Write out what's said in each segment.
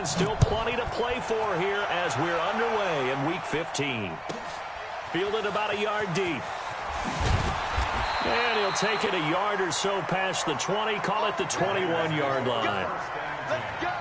And still plenty to play for here as we're underway in Week 15. Fielded about a yard deep. And he'll take it a yard or so past the 20, call it the 21-yard line. Let's go.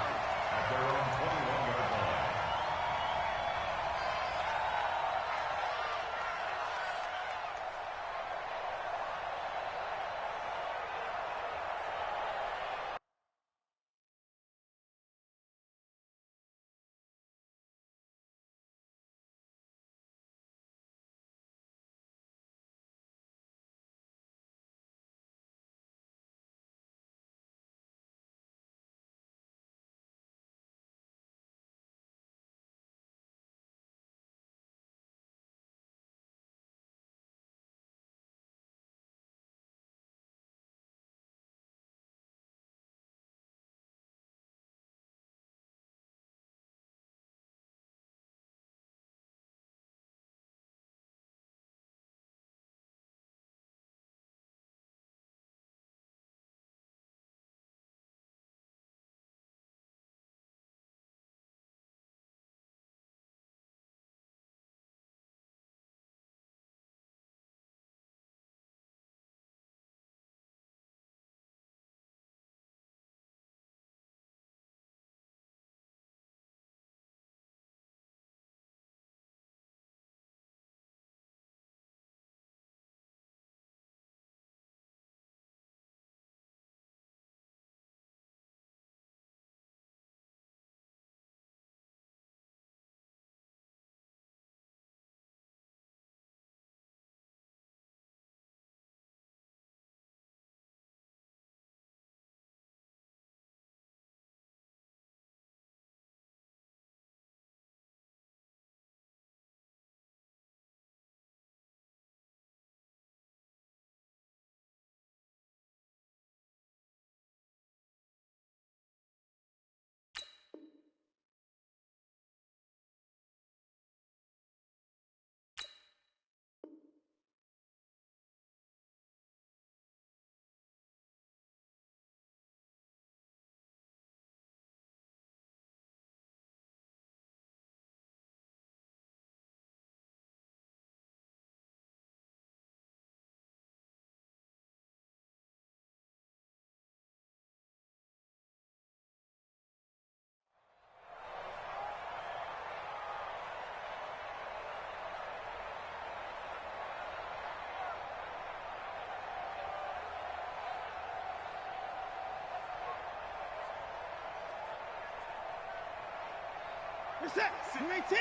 Set. 18.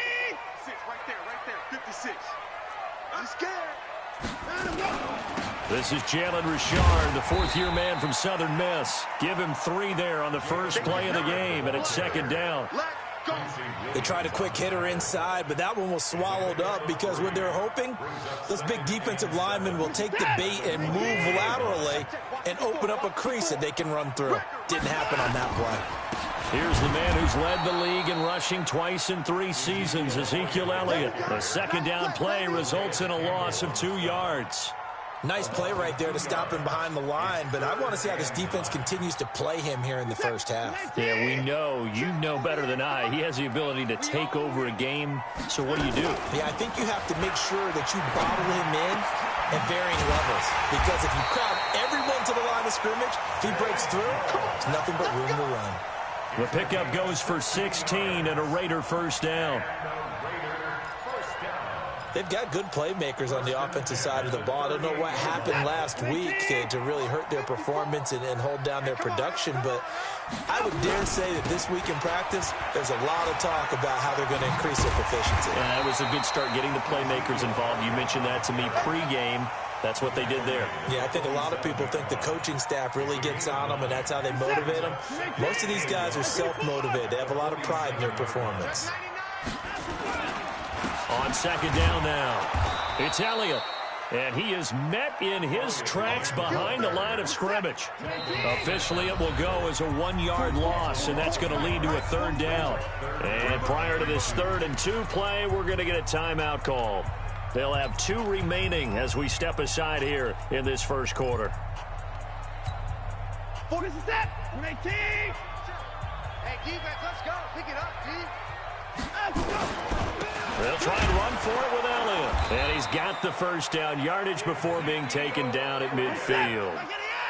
Sit right there. 56. I'm scared. This is Jalen Richard, the fourth-year man from Southern Miss. Give him 3 there on the first play of the game, and it's second down. They tried a quick hitter inside, but that one was swallowed up because what they're hoping, those big defensive linemen will take the bait and move laterally and open up a crease that they can run through. Didn't happen on that play. Here's the man who's led the league in rushing twice in 3 seasons, Ezekiel Elliott. The second down play results in a loss of 2 yards. Nice play right there to stop him behind the line, but I want to see how this defense continues to play him here in the first half. Yeah, we know. You know better than I. He has the ability to take over a game. So what do? Yeah, I think you have to make sure that you bottle him in at varying levels, because if you crowd everyone to the line of scrimmage, if he breaks through, there's nothing but room to run. The pickup goes for 16 and a Raider first down. They've got good playmakers on the offensive side of the ball. I don't know what happened last week to really hurt their performance and hold down their production, but I would dare say that this week in practice, there's a lot of talk about how they're going to increase their proficiency. Yeah, that was a good start getting the playmakers involved. You mentioned that to me pregame. That's what they did there. Yeah, I think a lot of people think the coaching staff really gets on them, and that's how they motivate them. Most of these guys are self-motivated. They have a lot of pride in their performance. On second down now, it's Elliott. And he is met in his tracks behind the line of scrimmage. Officially, it will go as a 1-yard loss, and that's going to lead to a third down. And prior to this 3rd and 2 play, we're going to get a timeout called. They'll have 2 remaining as we step aside here in this first quarter. Focus is set. 18. Hey, defense, let's go. Pick it up. They'll try and run for it with Elliott. And he's got the first down yardage before being taken down at midfield.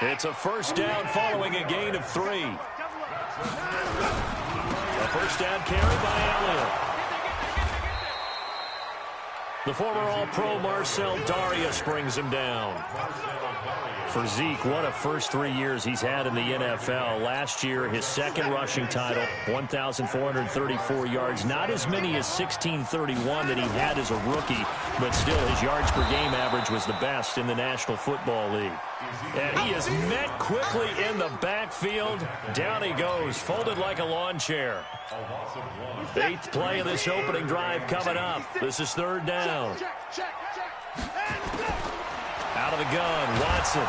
It's a first down following a gain of 3. A first down carry by Elliott. The former All-Pro Marcel Darius brings him down. For Zeke, what a first 3 years he's had in the NFL. Last year, his second rushing title, 1,434 yards. Not as many as 1,631 that he had as a rookie, but still his yards per game average was the best in the National Football League. And he is met quickly in the backfield. Down he goes, folded like a lawn chair. 8th play of this opening drive coming up. This is 3rd down. Out of the gun, Watson.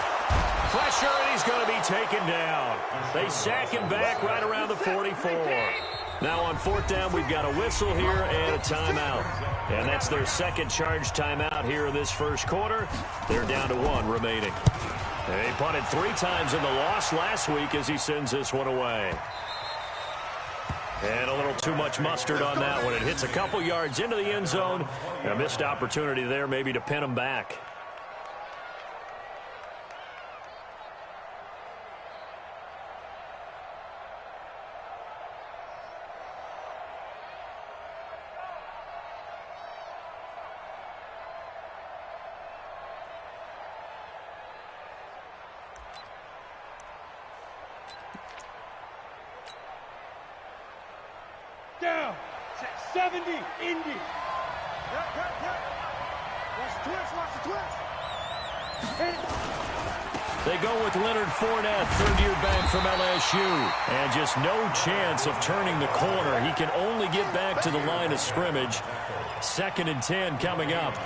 Pressure, and he's going to be taken down. They sack him back right around the 44. Now on 4th down, we've got a whistle here and a timeout. And that's their second charge timeout here in this first quarter. They're down to 1 remaining. They punted 3 times in the loss last week as he sends this one away. And a little too much mustard on that one. It hits a couple yards into the end zone. A missed opportunity there maybe to pin him back. Down. 70, Indy. Watch the twist, watch the twist. They go with Leonard Fournette, third-year back from LSU. And just no chance of turning the corner. He can only get back to the line of scrimmage. 2nd and 10 coming up.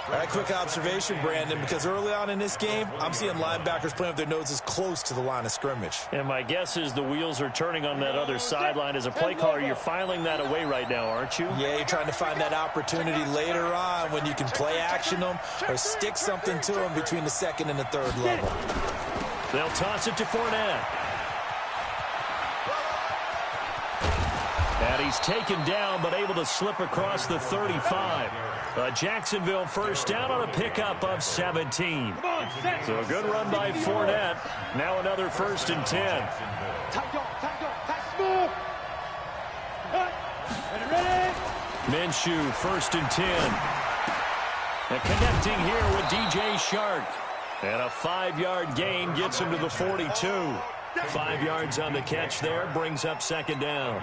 All right, quick observation, Brandon, because early on in this game, I'm seeing linebackers playing with their noses close to the line of scrimmage. And my guess is the wheels are turning on that other sideline. As a play caller, you're filing that away right now, aren't you? Yeah, you're trying to find that opportunity later on when you can play action them or stick something to them between the 2nd and the 3rd level. They'll toss it to Fournette. And he's taken down, but able to slip across the 35. Jacksonville first down on a pickup of 17. So a good run by Fournette. Now another 1st and 10. Minshew, 1st and 10. And connecting here with DJ Shark. And a 5-yard gain gets him to the 42. 5 yards on the catch there, brings up 2nd down.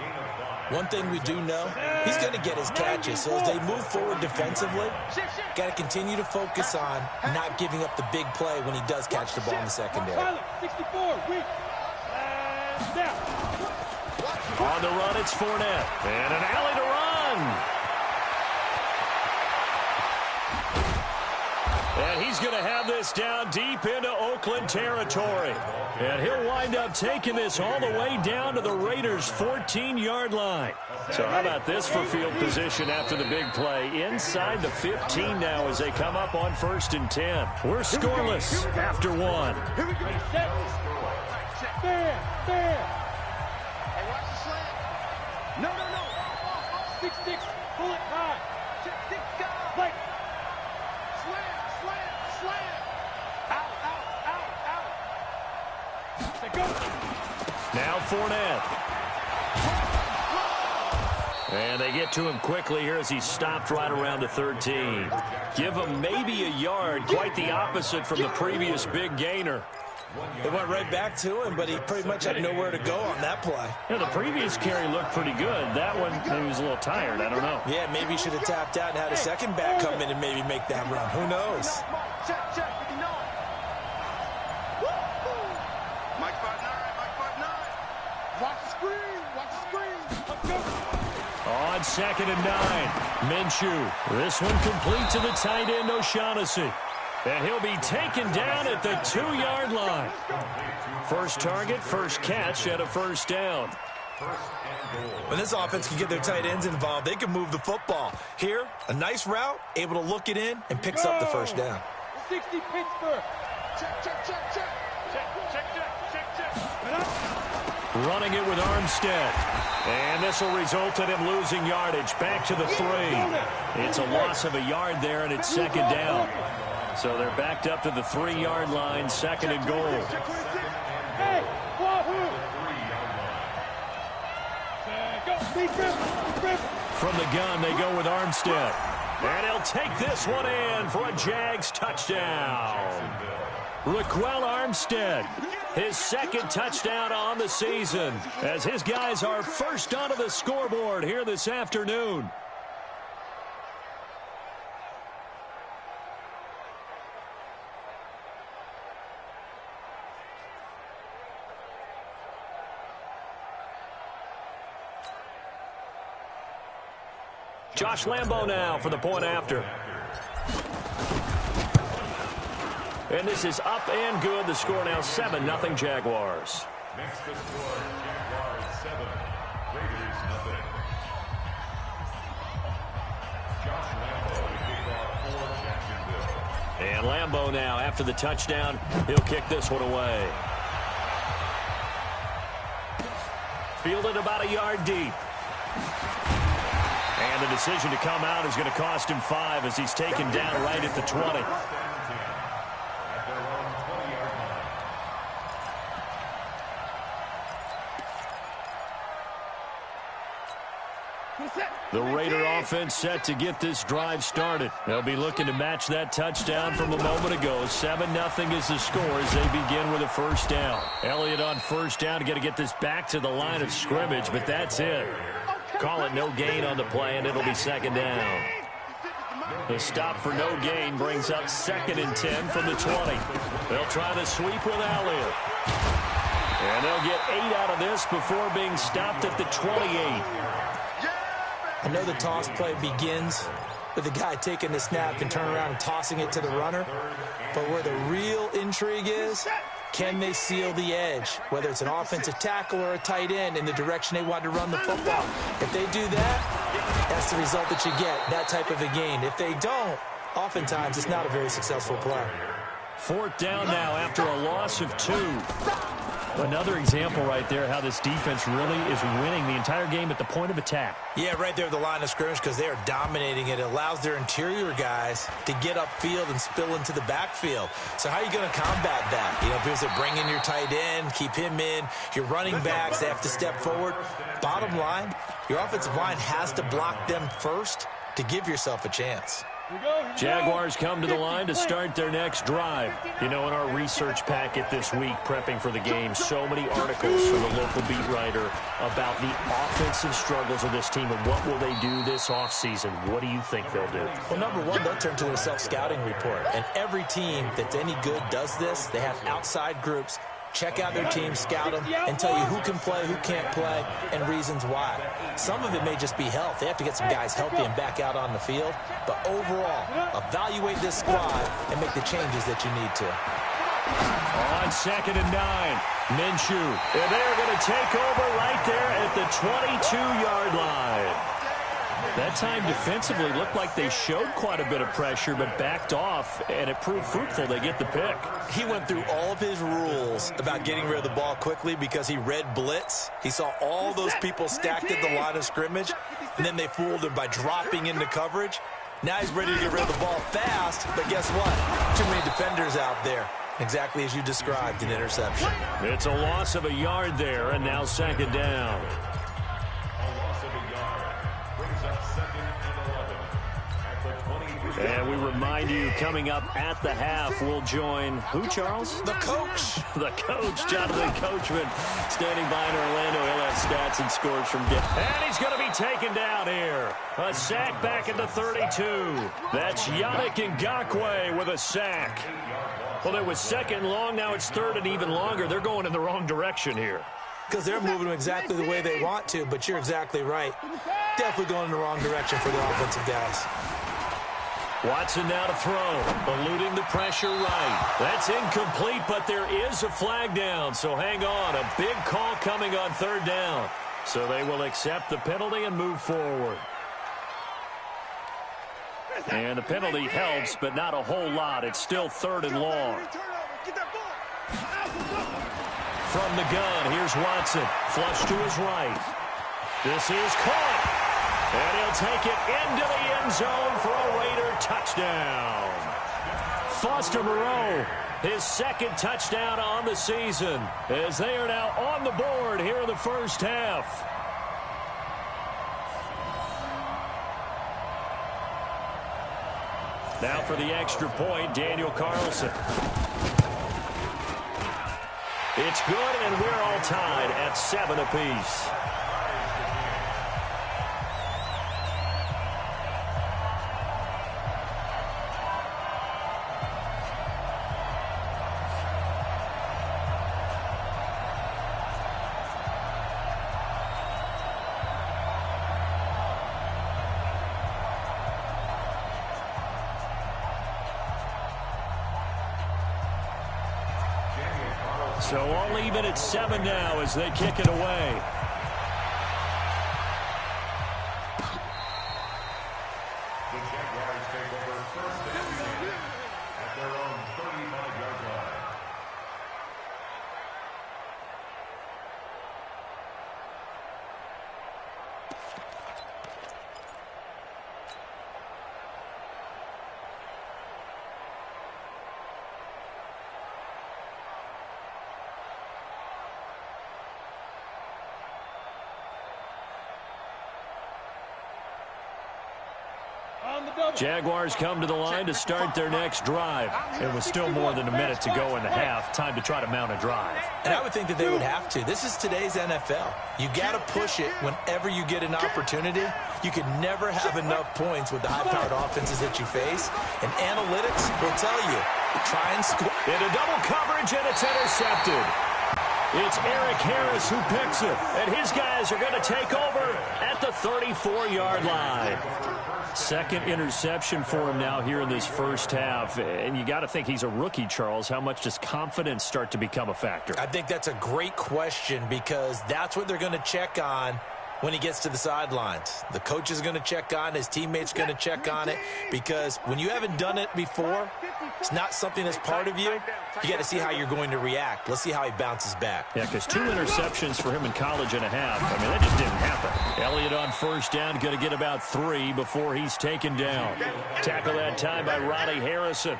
One thing we do know, he's going to get his catches. So as they move forward defensively, got to continue to focus on not giving up the big play when he does catch the ball in the secondary. On the run, it's Fournette. And an alley to run. And he's going to have this down deep into Oakland territory. And he'll wind up taking this all the way down to the Raiders' 14-yard line. So how about this for field position after the big play? Inside the 15 now as they come up on 1st and 10. We're scoreless after 1. Here we go. Fair. Hey, watch the slant. No. 6-6. Pull it high. Like. Slant. Out. They go. Now Fournette. And they get to him quickly here as he's stopped right around the 13. Give him maybe a yard, quite the opposite from the previous big gainer. They went right back to him, but he pretty much had nowhere to go on that play. Yeah, the previous carry looked pretty good. That one, maybe he was a little tired. I don't know. Yeah, maybe he should have tapped out and had a second back come in and maybe make that run. Who knows? Check. You know it. Mike 5'9". Watch the screen. Let's go. On 2nd and 9, Minshew. This one complete to the tight end, O'Shaughnessy. And he'll be taken down at the 2-yard line. First target, first catch at a 1st down. When this offense can get their tight ends involved, they can move the football. Here, a nice route, able to look it in, and picks up the 1st down. 60 Pittsburgh. Check. Running it with Armstead. And this will result in him losing yardage. Back to the 3. It's a loss of a yard there, and it's second down. So they're backed up to the 3-yard line, second and goal. From the gun, they go with Armstead. And he'll take this one in for a Jags touchdown. Raquel Armstead, his second touchdown on the season, as his guys are first onto the scoreboard here this afternoon. Josh Lambo now for the point after. And this is up and good. The score now 7-0 Jaguars. Next to score, Jaguars 7, Raiders 0. Josh Lambo to kick off for Jacksonville. And Lambo now, after the touchdown, he'll kick this one away. Fielded about a yard deep. And the decision to come out is going to cost him 5 as he's taken down right at the 20. The Raider offense set to get this drive started. They'll be looking to match that touchdown from a moment ago. 7-0 is the score as they begin with a first down. Elliott on first down, got to get this back to the line of scrimmage, but that's it. Call it no gain on the play, and it'll be second down. The stop for no gain brings up 2nd and 10 from the 20. They'll try the sweep with Elliott. And they'll get 8 out of this before being stopped at the 28. I know the toss play begins with the guy taking the snap and turning around and tossing it to the runner. But where the real intrigue is, can they seal the edge? Whether it's an offensive tackle or a tight end in the direction they want to run the football. If they do that, that's the result that you get, that type of a gain. If they don't, oftentimes it's not a very successful play. 4th down now after a loss of 2. Another example right there how this defense really is winning the entire game at the point of attack. Yeah, right there at the line of scrimmage because they are dominating it. It allows their interior guys to get upfield and spill into the backfield. So how are you going to combat that? You know, because they bring in your tight end, keep him in. Your running backs, they have to step forward. Bottom line, your offensive line has to block them first to give yourself a chance. Jaguars come to the line to start their next drive. You know, in our research packet this week, prepping for the game, so many articles from the local beat writer about the offensive struggles of this team and what will they do this offseason. What do you think they'll do? Well, number one, they'll turn to a self-scouting report. And every team that's any good does this. They have outside groups. Check out their team, scout them, and tell you who can play, who can't play, and reasons why. Some of it may just be health. They have to get some guys healthy and back out on the field. But overall, evaluate this squad and make the changes that you need to. On 2nd and 9, Minshew. And they're going to take over right there at the 22-yard line. That time defensively looked like they showed quite a bit of pressure but backed off, and it proved fruitful. They get the pick. He went through all of his rules about getting rid of the ball quickly because he read blitz. He saw all those people stacked at the line of scrimmage, and then they fooled him by dropping into coverage. Now he's ready to get rid of the ball fast, but guess what? Too many defenders out there. Exactly as you described, an interception. It's a loss of a yard there, and now 2nd down. And we remind you, coming up at the half, we'll join who, Charles? The coach. The coach, Jonathan Coachman, standing by in Orlando. He'll have stats and scores from game. And he's going to be taken down here. A sack back at the 32. That's Yannick Ngakoue with a sack. Well, it was 2nd long. Now it's 3rd and even longer. They're going in the wrong direction here. Because they're moving them exactly the way they want to, but you're exactly right. Definitely going in the wrong direction for the offensive guys. Watson now to throw, eluding the pressure right. That's incomplete, but there is a flag down, so hang on. A big call coming on 3rd down. So they will accept the penalty and move forward. And the penalty helps, but not a whole lot. It's still 3rd and long. from the gun. Here's Watson. Flush to his right. This is caught. And he'll take it into the end zone for a Raider touchdown. Foster Moreau, his second touchdown on the season, as they are now on the board here in the first half. Now for the extra point, Daniel Carlson. It's good, and we're all tied at 7 apiece. So all even at 7 now as they kick it away. The Jaguars take over first and 10 at their own 35-yard line. Jaguars come to the line to start their next drive. It was still more than a minute to go in the half. Time to try to mount a drive. And I would think that they would have to. This is today's NFL. You got to push it whenever you get an opportunity. You can never have enough points with the high-powered offenses that you face. And analytics will tell you, try and score. Into double coverage, and it's intercepted. It's Eric Harris who picks it. And his guys are going to take over at the 34-yard line. Second interception for him now here in this first half. And you got to think he's a rookie, Charles. How much does confidence start to become a factor? I think that's a great question because that's what they're going to check on when he gets to the sidelines. The coach is going to check on it. His teammates going to check on it because when you haven't done it before, it's not something that's part of you. You got to see how you're going to react. Let's see how he bounces back. Yeah, because 2 interceptions for him in college and a half. I mean, that just didn't happen. Elliott on first down, going to get about 3 before he's taken down. Tackle that time by Ronnie Harrison.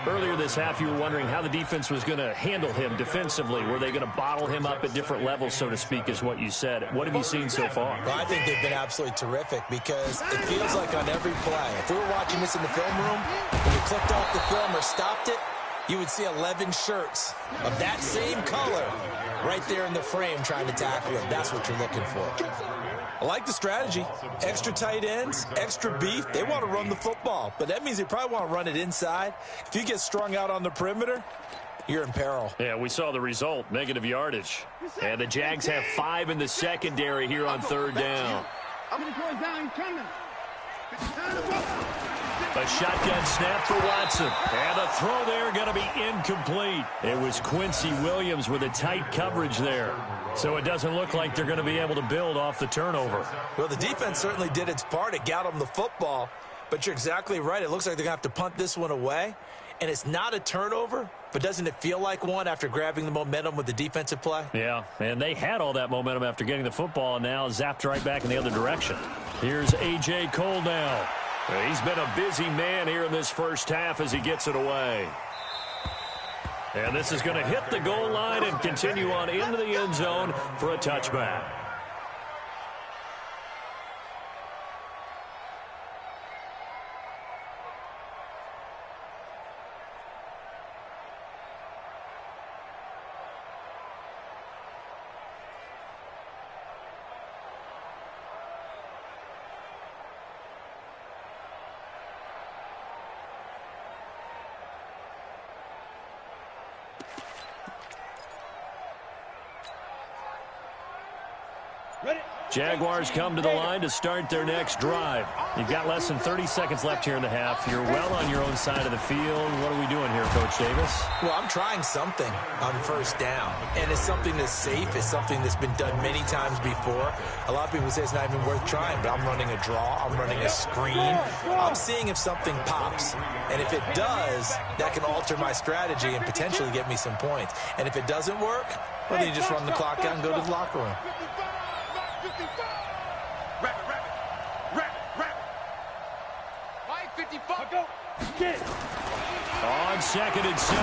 Earlier this half, you were wondering how the defense was going to handle him defensively. Were they going to bottle him up at different levels, so to speak, is what you said. What have you seen so far? Well, I think they've been absolutely terrific because it feels like on every play, if we were watching this in the film room, when you clicked off the film or stopped it, you would see 11 shirts of that same color right there in the frame trying to tackle him. That's what you're looking for. I like the strategy. Extra tight ends, extra beef. They want to run the football, but that means they probably want to run it inside. If you get strung out on the perimeter, you're in peril. Yeah, we saw the result, negative yardage. And the Jags have 5 in the secondary here on third down. A shotgun snap for Watson. And the throw there going to be incomplete. It was Quincy Williams with a tight coverage there. So it doesn't look like they're going to be able to build off the turnover. Well, the defense certainly did its part. It got them the football. But you're exactly right. It looks like they're going to have to punt this one away. And it's not a turnover, but doesn't it feel like one after grabbing the momentum with the defensive play? Yeah, and they had all that momentum after getting the football and now zapped right back in the other direction. Here's A.J. Cole now. He's been a busy man here in this first half as he gets it away. And this is going to hit the goal line and continue on into the end zone for a touchback. Jaguars come to the line to start their next drive. You've got less than 30 seconds left here in the half. You're well on your own side of the field. What are we doing here, Coach Davis? Well, I'm trying something on first down, and it's something that's safe. It's something that's been done many times before. A lot of people say it's not even worth trying, but I'm running a draw. I'm running a screen. I'm seeing if something pops, and if it does, that can alter my strategy and potentially get me some points. And if it doesn't work, Well, then you just run the clock out and go to the locker room. 55. Wrap it, wrap it. Wrap it, wrap it. Why 55? Go. Get. On 2nd and 7,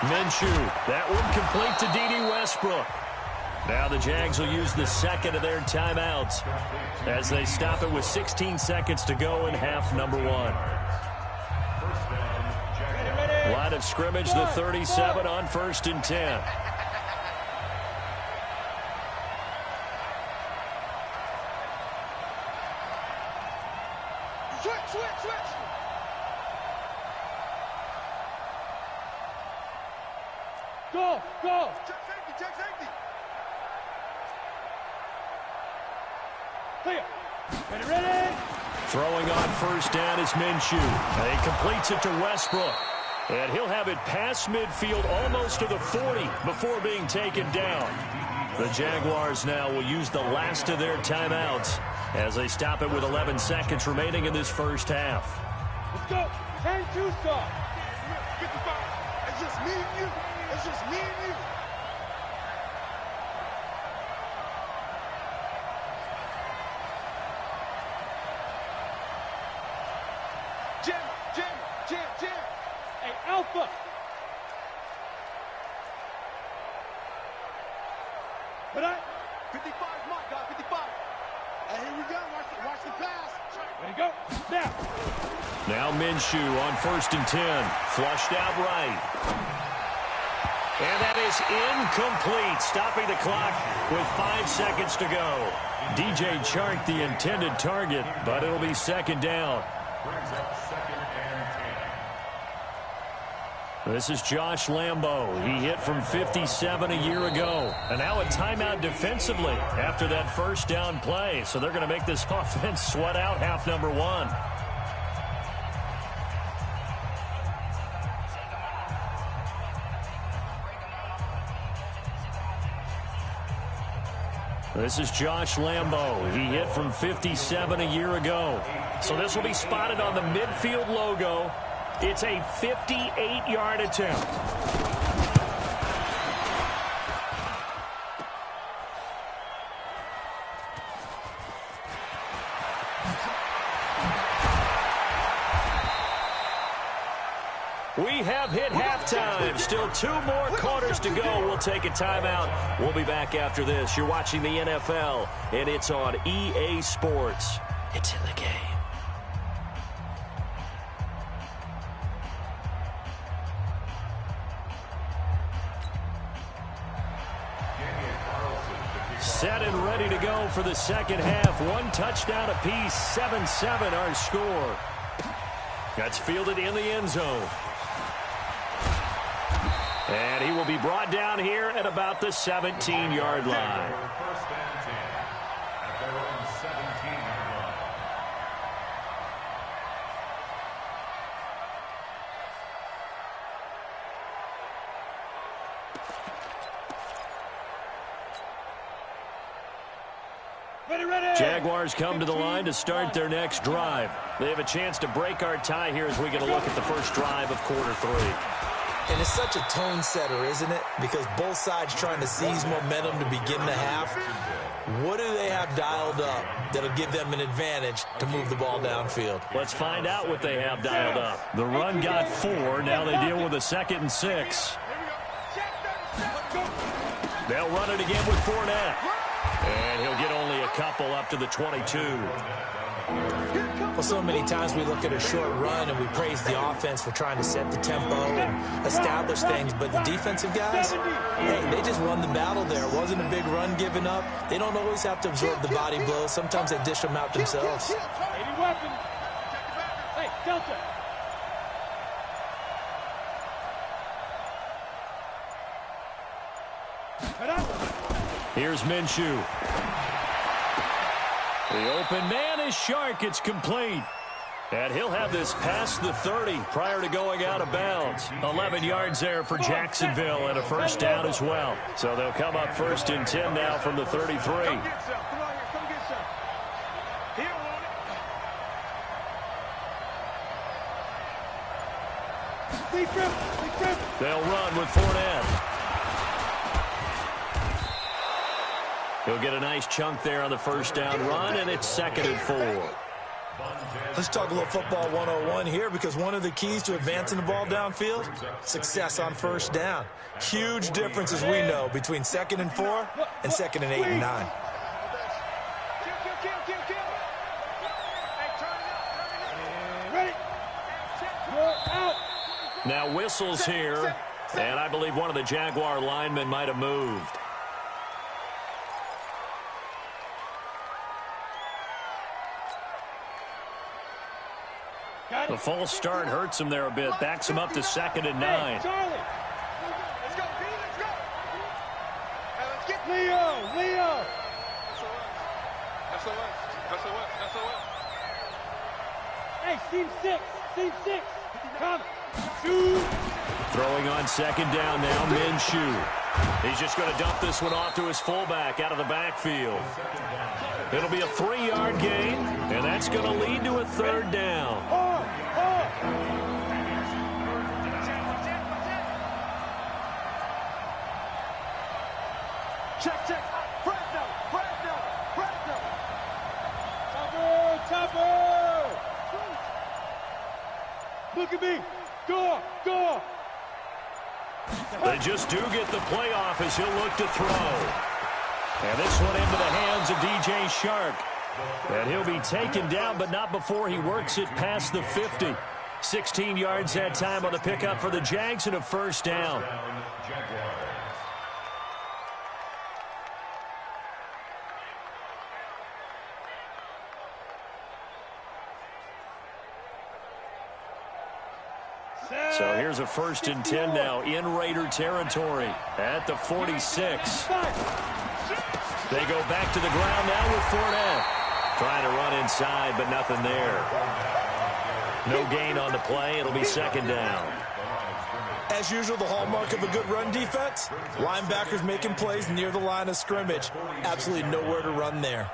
Minshew. That one complete to D.D. Westbrook. Now the Jags will use the second of their timeouts as they stop it with 16 seconds to go in half number 1. Line of scrimmage, the 37 on 1st and 10. Switch. Go. Check safety. Clear. Ready. Throwing on 1st down is Minshew. And he completes it to Westbrook. And he'll have it past midfield almost to the 40 before being taken down. The Jaguars now will use the last of their timeouts as they stop it with 11 seconds remaining in this first half. Let's go. 10-2 start. 55. It's just me and you. Jam. Hey, Alpha. But 55 is my guy, 55. And here we go. Watch the pass. Ready to go. Now Minshew on 1st and 10. Flushed out right. And that is incomplete, stopping the clock with 5 seconds to go. DJ Chark the intended target, but it'll be 2nd down. Brings up 2nd and 10. This is Josh Lambo. He hit from 57 a year ago. And now a timeout defensively after that 1st down play. So they're going to make this offense sweat out half number 1. This is Josh Lambo. He hit from 57 a year ago. So this will be spotted on the midfield logo. It's a 58-yard attempt. We have hit halftime. Still 2 more quarters to go. We'll take a timeout. We'll be back after this. You're watching the NFL, and it's on EA Sports. It's in the game. Set and ready to go for the second half. 1 touchdown apiece, 7-7 our score. That's fielded in the end zone. And he will be brought down here at about the 17-yard line. 1st and 10 at their own 17-yard line. Jaguars come to the line to start their next drive. They have a chance to break our tie here as we get a look at the first drive of quarter 3. And it's such a tone setter, isn't it? Because both sides trying to seize momentum to begin the half. What do they have dialed up that'll give them an advantage to move the ball downfield? Let's find out what they have dialed up. The run got 4. Now they deal with a 2nd and 6. They'll run it again with Fournette. And he'll get only a couple up to the 22. Well, so many times we look at a short run and we praise the offense for trying to set the tempo and establish things, but the defensive guys, hey, they just won the battle there. It wasn't a big run given up. They don't always have to absorb the body blows. Sometimes they dish them out themselves. Hey, Delta. Here's Minshew. The open man is Chark. It's complete. And he'll have this past the 30 prior to going out of bounds. 11 yards there for Jacksonville and a first down as well. So they'll come up 1st and 10 now from the 33. They'll run with Fournette. He'll get a nice chunk there on the first down run, and it's 2nd and 4. Let's talk a little football 101 here, because one of the keys to advancing the ball downfield, success on first down. Huge difference, as we know, between 2nd and 4 and 2nd and 8 and 9. Now whistles here, and I believe one of the Jaguar linemen might have moved. The false start hurts him there a bit. Backs him up to 2nd and 9. Hey, Charlie. Let's go, B, let's go. Hey, let's get Leo. SOS. Hey, Team 6. Come. Shoot. Throwing on 2nd down now, Minshew. He's just going to dump this one off to his fullback out of the backfield. It'll be a 3-yard gain, and that's going to lead to a 3rd down. Check. Topper. Look at me. Go. They just do get the playoff as he'll look to throw. And this one into the hands of DJ Shark. And he'll be taken down, but not before he works it past the 50. 16 yards that time on the pickup for the Jags and a 1st down. So here's a 1st and 10 now in Raider territory at the 46. They go back to the ground now with Fournette. Trying to run inside, but nothing there. No gain on the play. It'll be 2nd down. As usual, the hallmark of a good run defense, linebackers making plays near the line of scrimmage. Absolutely nowhere to run there.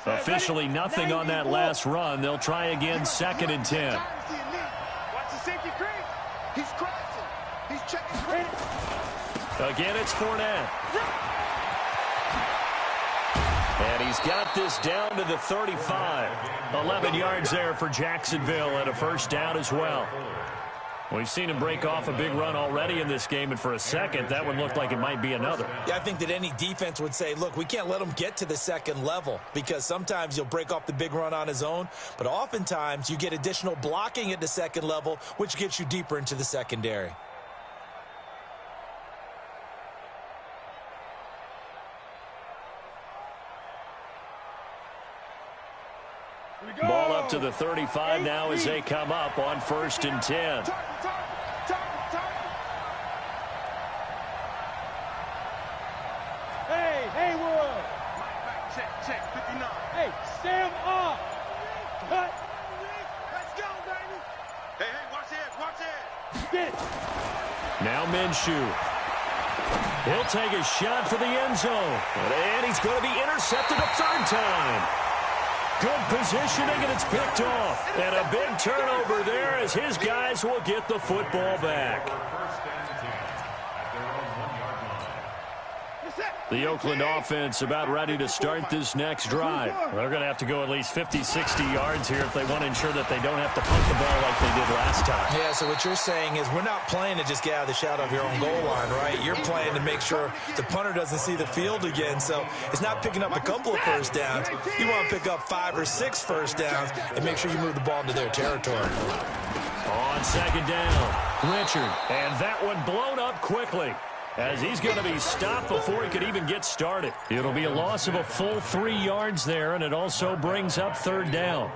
Officially nothing on that last run. They'll try again 2nd and 10. Watch the safety crease. He's crossing. He's checking. Again, it's Fournette. And he's got this down to the 35. 11 yards there for Jacksonville and a 1st down as well. We've seen him break off a big run already in this game, and for a second, that one looked like it might be another. Yeah, I think that any defense would say, look, we can't let him get to the 2nd level, because sometimes you'll break off the big run on his own, but oftentimes you get additional blocking at the 2nd level, which gets you deeper into the secondary. Ball up to the 35 now as they come up on 1st and 10. Hey, Haywood. Check, 59. Hey, Sam off. Cut. Let's go, baby. Hey, watch it. Get it. Now Minshew. He'll take a shot for the end zone. And he's going to be intercepted a 3rd time. Good positioning, and it's picked off. And a big turnover there as his guys will get the football back. The Oakland offense about ready to start this next drive. They're going to have to go at least 50, 60 yards here if they want to ensure that they don't have to punt the ball like they did last time. Yeah, so what you're saying is we're not playing to just get out of the shadow of your own goal line, right? You're playing to make sure the punter doesn't see the field again. So it's not picking up a couple of 1st downs. You want to pick up 5 or 6 1st downs and make sure you move the ball into their territory. On 2nd down, Richard. And that one blown up quickly, as he's going to be stopped before he could even get started. It'll be a loss of a full 3 yards there, and it also brings up 3rd down.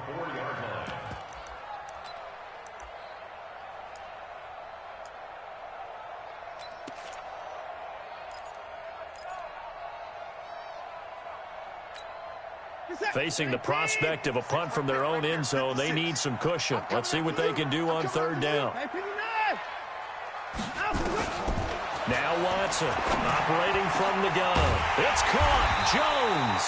Facing the prospect of a punt from their own end zone, they need some cushion. Let's see what they can do on 3rd down. Now Watson, operating from the gun. It's caught. Jones.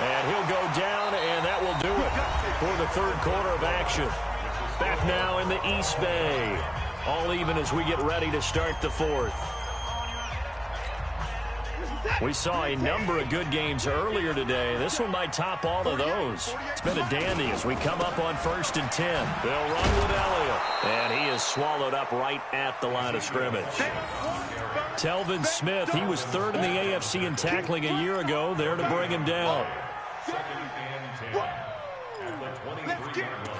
And he'll go down, and that will do it for the 3rd quarter of action. Back now in the East Bay. All even as we get ready to start the fourth. We saw a number of good games earlier today. This one might top all of those. It's been a dandy as we come up on 1st and 10. They'll run with Elliott. And he is swallowed up right at the line of scrimmage. Telvin Smith, he was 3rd in the AFC in tackling a year ago. There to bring him down. Second and 10 at the 23-yard line.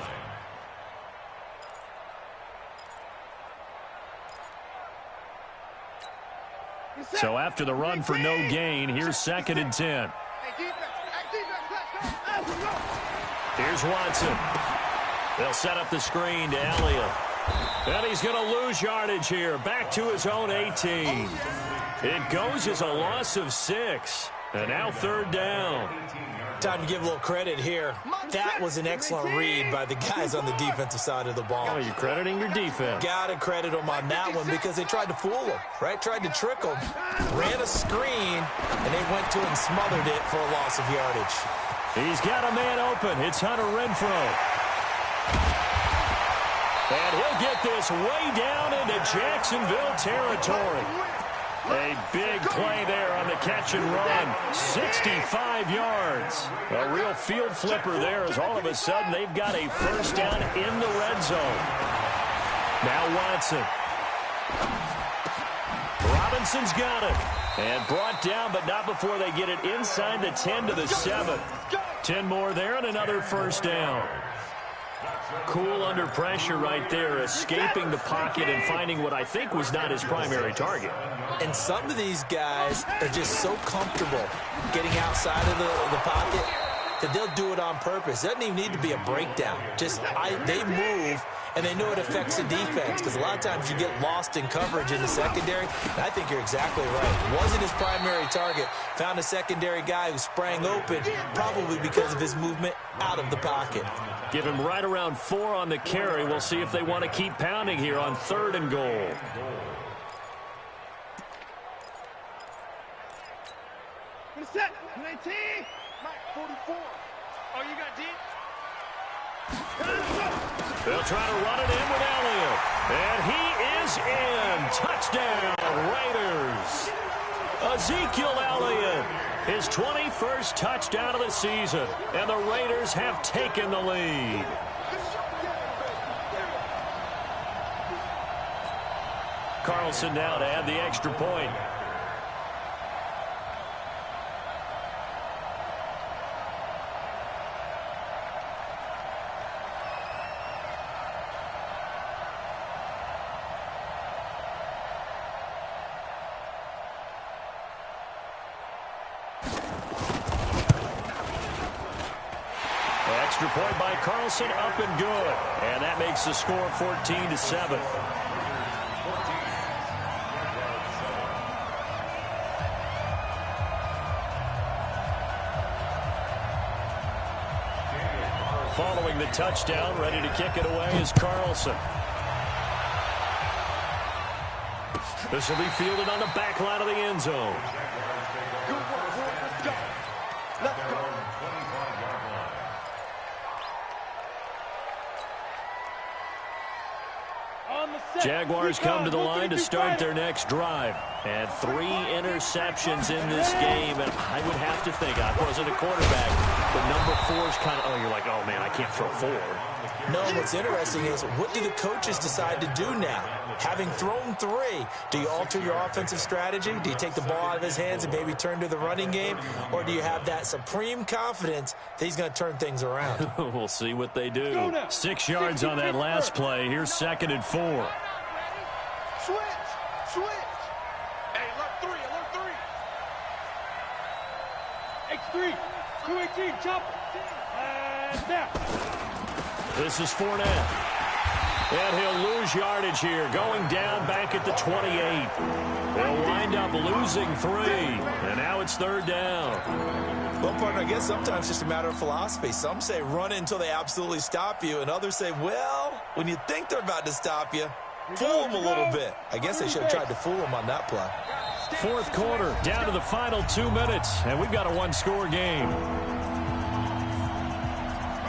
So after the run for no gain, here's 2nd and 10. Here's Watson. They'll set up the screen to Elliott. And he's going to lose yardage here. Back to his own 18. It goes as a loss of 6. And now 3rd down. Time to give a little credit here. That was an excellent read by the guys on the defensive side of the ball. Oh, you're crediting your defense. Got to credit them on that one because they tried to fool them, right? Tried to trick them, ran a screen, and they went to it and smothered it for a loss of yardage. He's got a man open. It's Hunter Renfrow. And he'll get this way down into Jacksonville territory. A big play there on the catch and run. 65 yards. A real field flipper there as all of a sudden they've got a first down in the red zone. Now Watson. Robinson's got it. And brought down, but not before they get it inside the 10 to the 7. 10 more there and another first down. Cool under pressure right there, escaping the pocket and finding what I think was not his primary target. And some of these guys are just so comfortable getting outside of the pocket that they'll do it on purpose. It doesn't even need to be a breakdown. Just they move, and they know it affects the defense because a lot of times you get lost in coverage in the secondary, and I think you're exactly right. Wasn't his primary target. Found a secondary guy who sprang open, probably because of his movement out of the pocket. Give him right around 4 on the carry. We'll see if they want to keep pounding here on 3rd and goal. Set. 19. Mike, 44. Oh, you got deep? They'll try to run it in with Elliott. And he is in. Touchdown, Raiders. Ezekiel Elliott, his 21st touchdown of the season. And the Raiders have taken the lead. Carlson now to add the extra point. Extra point by Carlson, up and good. And that makes the score 14-7. Following the touchdown, ready to kick it away is Carlson. This will be fielded on the back line of the end zone. Jaguars come to the line to start their next drive. And 3 interceptions in this game. And I would have to think, I wasn't a quarterback, but number 4 is kind of, oh, you're like, oh, man, I can't throw 4. No, what's interesting is what do the coaches decide to do now? Having thrown 3, do you alter your offensive strategy? Do you take the ball out of his hands and maybe turn to the running game? Or do you have that supreme confidence that he's going to turn things around? We'll see what they do. 6 yards on that last play. Here's 2nd and 4. Switch. Hey, alert 3. X3. 218. Jump. And down. This is Fournette. And he'll lose yardage here, going down back at the 28. They'll wind up losing 3. And now it's 3rd down. Well, partner, I guess sometimes it's just a matter of philosophy. Some say run until they absolutely stop you, and others say, well, when you think they're about to stop you, fool them a little bit. I guess they should have tried to fool them on that play. 4th quarter, down to the final 2 minutes, and we've got a 1-score game.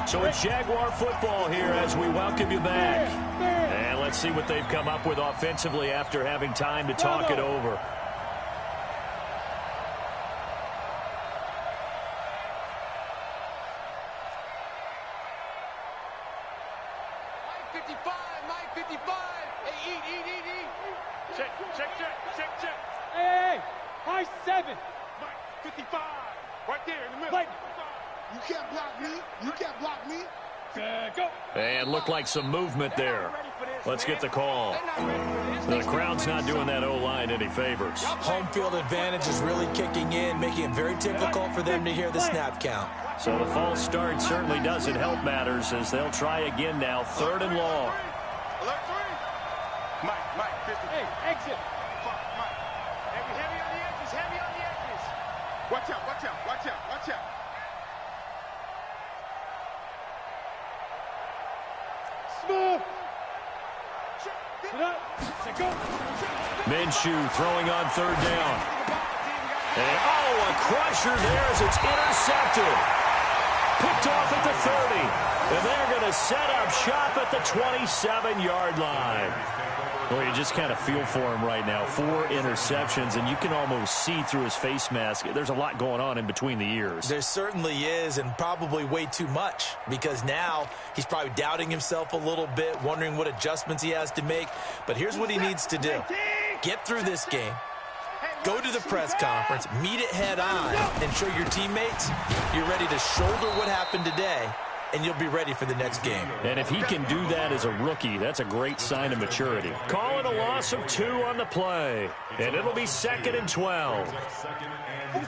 So it's Jaguar football here as we welcome you back. And let's see what they've come up with offensively after having time to talk it over. Mike 55. Hey, eat. Check. Hey, high 7. Mike, 55. Right there in the middle. Mike. You can't block me. Go. And looked like some movement there. Let's get the call. The crowd's not doing that O-line any favors. Home field advantage is really kicking in, making it very difficult for them to hear the snap count. So the false start certainly doesn't help matters as they'll try again now, 3rd and long. Alert 3. Mike, 50. Hey, exit. Mike. Heavy on the edges. Watch out. Smooth. Sit up. Go. Minshew throwing on 3rd down. And, a crusher there as it's intercepted. Picked off at the 30. And they're going to set up shop at the 27-yard line. Well, you just kind of feel for him right now. 4 interceptions, and you can almost see through his face mask. There's a lot going on in between the ears. There certainly is, and probably way too much, because now he's probably doubting himself a little bit, wondering what adjustments he has to make. But here's what he needs to do. Get through this game. Go to the press conference, meet it head on, and show your teammates you're ready to shoulder what happened today, and you'll be ready for the next game. And if he can do that as a rookie, that's a great sign of maturity. Calling a loss of 2 on the play, and it'll be 2nd and 12. At the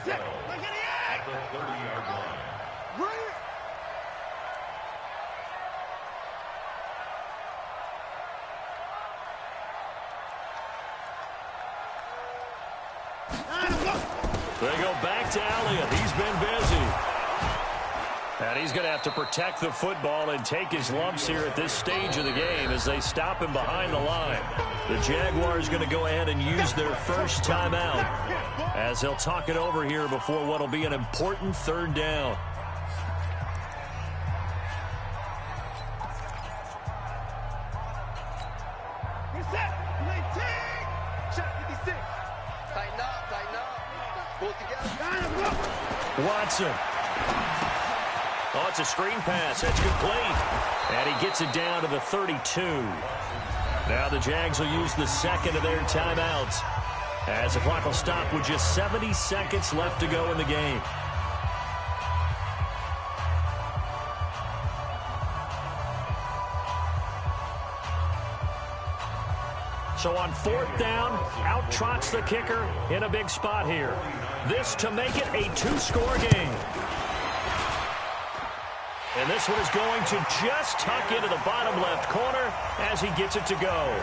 30-yard line. They go back to Elliott. He's been busy. And he's going to have to protect the football and take his lumps here at this stage of the game as they stop him behind the line. The Jaguars going to go ahead and use their first timeout as they'll talk it over here before what will be an important 3rd down. Watson. Oh, it's a screen pass. That's complete. And he gets it down to the 32. Now the Jags will use the 2nd of their timeouts as the clock will stop with just 70 seconds left to go in the game. So on 4th down, out trots the kicker in a big spot here. This to make it a 2-score game. And this one is going to just tuck into the bottom left corner as he gets it to go.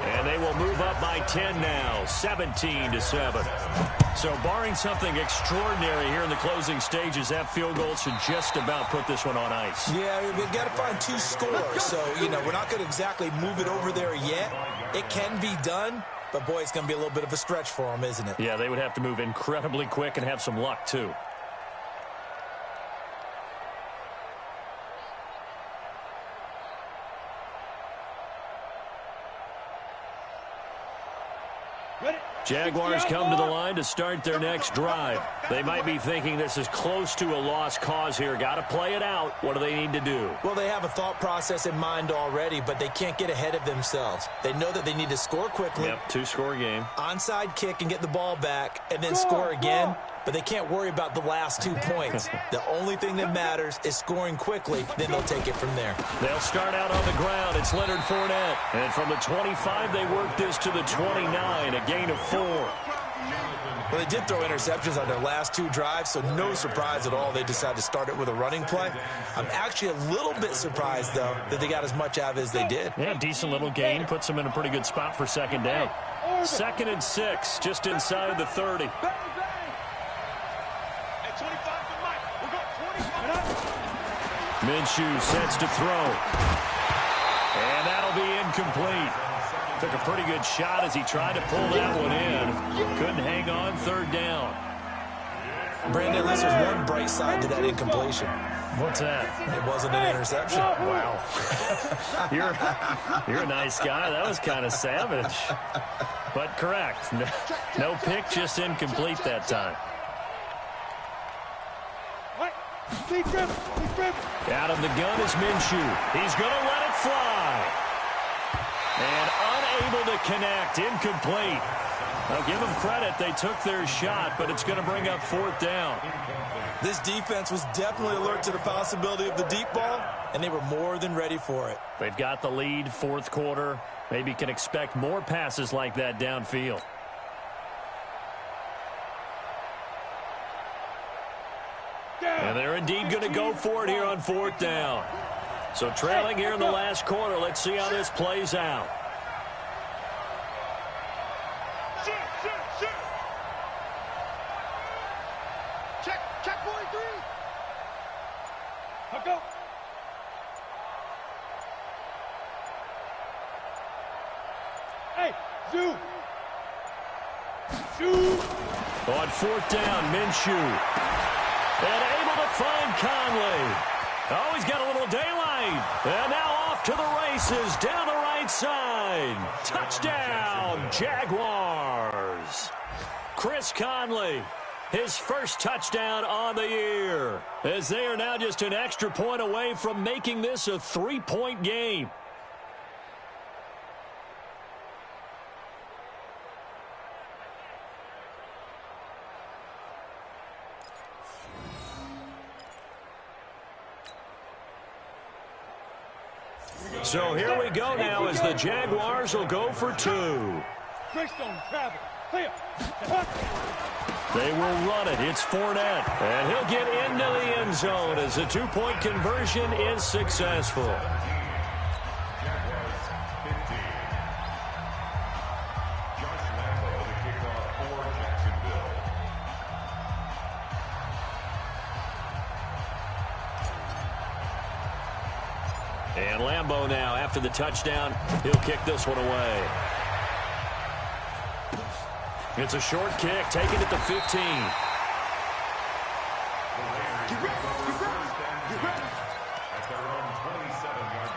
And they will move up by 10 now, 17-7. So barring something extraordinary here in the closing stages, that field goal should just about put this one on ice. Yeah, they've got to find 2 scores. So, we're not going to exactly move it over there yet. It can be done, but, boy, it's going to be a little bit of a stretch for them, isn't it? Yeah, they would have to move incredibly quick and have some luck, too. Jaguars come to the line to start their next drive. They might be thinking this is close to a lost cause here. Got to play it out. What do they need to do? Well, they have a thought process in mind already, but they can't get ahead of themselves. They know that they need to score quickly. Yep, 2-score game. Onside kick and get the ball back, and then score again. But they can't worry about the last 2 points. The only thing that matters is scoring quickly. Then they'll take it from there. They'll start out on the ground. It's Leonard Fournette. And from the 25, they work this to the 29, a gain of 4. Well, they did throw interceptions on their last 2 drives, so no surprise at all they decided to start it with a running play. I'm actually a little bit surprised, though, that they got as much out of it as they did. Yeah, decent little gain. Puts them in a pretty good spot for 2nd down. 2nd and 6, just inside the 30. Minshew sets to throw. And that'll be incomplete. Took a pretty good shot as he tried to pull that one in. Couldn't hang on, 3rd down. Brandon, at least there's one bright side to that incompletion. What's that? It wasn't an interception. Wow. You're a nice guy. That was kind of savage. But correct. No pick, just incomplete that time. Out of the gun is Minshew. He's going to let it fly. And unable to connect. Incomplete. I'll give them credit. They took their shot, but it's going to bring up 4th down. This defense was definitely alert to the possibility of the deep ball, and they were more than ready for it. They've got the lead, 4th quarter. Maybe can expect more passes like that downfield. And they're indeed going to go for it here on 4th down. So trailing here in the last quarter. Let's see how this plays out. Check 43. I'll go. Hey, Zoo. On 4th down, Minshew. And able to find Conley. Oh, he's got a little daylight. And now off to the races down the right side. Touchdown, Jaguars. Chris Conley, his first touchdown on the year, as they are now just an extra point away from making this a 3-point game. So here we go now as the Jaguars will go for 2. They will run it. It's Fournette. And he'll get into the end zone as the 2-point conversion is successful. Jaguars 15. Josh Lambo, the kickoff for Jacksonville. And Lambo now, after the touchdown, he'll kick this one away. It's a short kick, taken at the 15. At their own 27-yard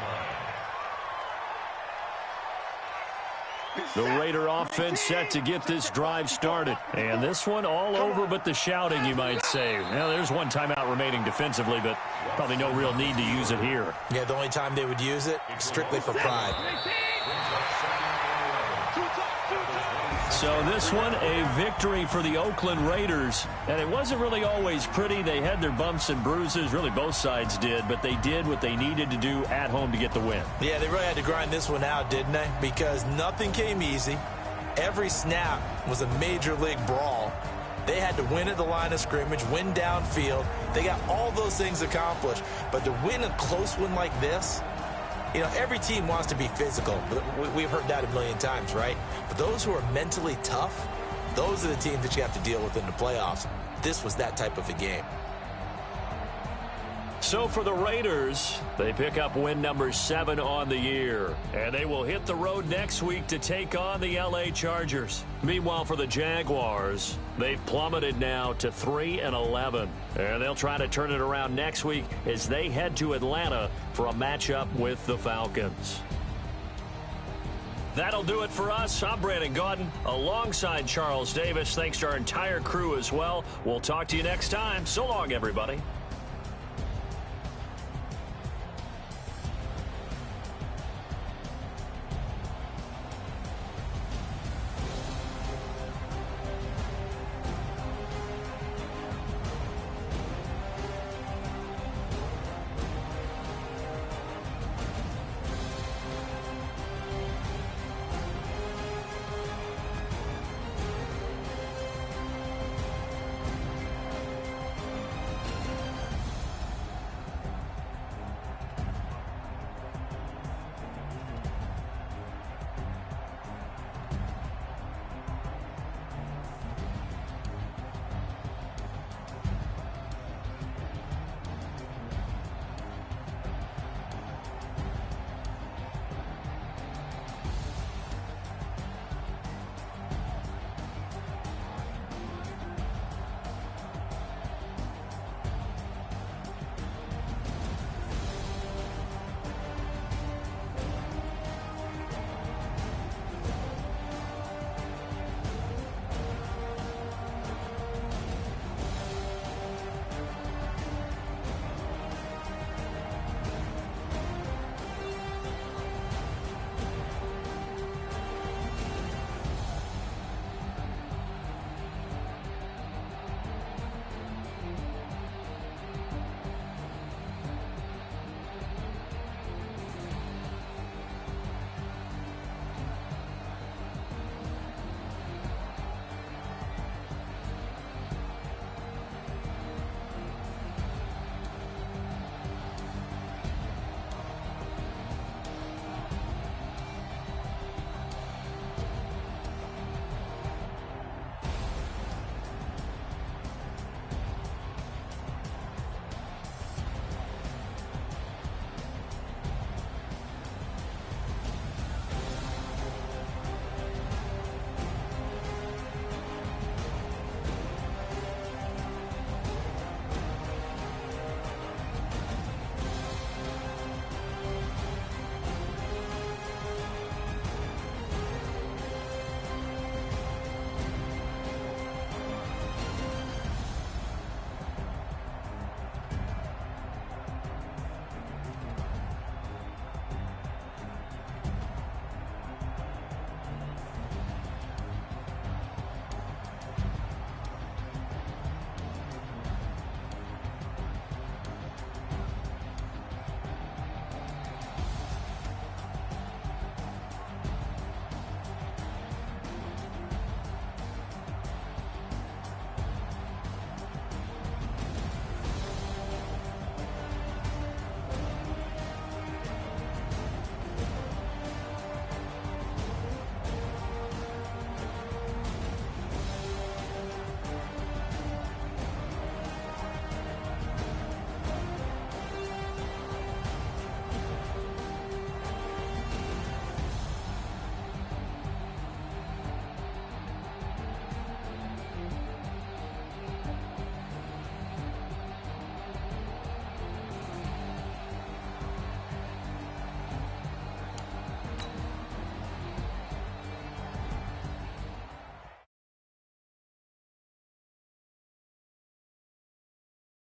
line. The Raider offense set to get this drive started. And this one all over but the shouting, you might say. Well, there's one timeout remaining defensively, but probably no real need to use it here. Yeah, the only time they would use it, strictly for pride. So this one, a victory for the Oakland Raiders. And it wasn't really always pretty. They had their bumps and bruises. Really, both sides did. But they did what they needed to do at home to get the win. Yeah, they really had to grind this one out, didn't they? Because nothing came easy. Every snap was a major league brawl. They had to win at the line of scrimmage, win downfield. They got all those things accomplished. But to win a close one like this, you know, every team wants to be physical. We've heard that a million times, right? But those who are mentally tough, those are the teams that you have to deal with in the playoffs. This was that type of a game. So for the Raiders, they pick up win number 7 on the year. And they will hit the road next week to take on the LA Chargers. Meanwhile, for the Jaguars, they've plummeted now to 3-11. And they'll try to turn it around next week as they head to Atlanta for a matchup with the Falcons. That'll do it for us. I'm Brandon Gaudin alongside Charles Davis. Thanks to our entire crew as well. We'll talk to you next time. So long, everybody.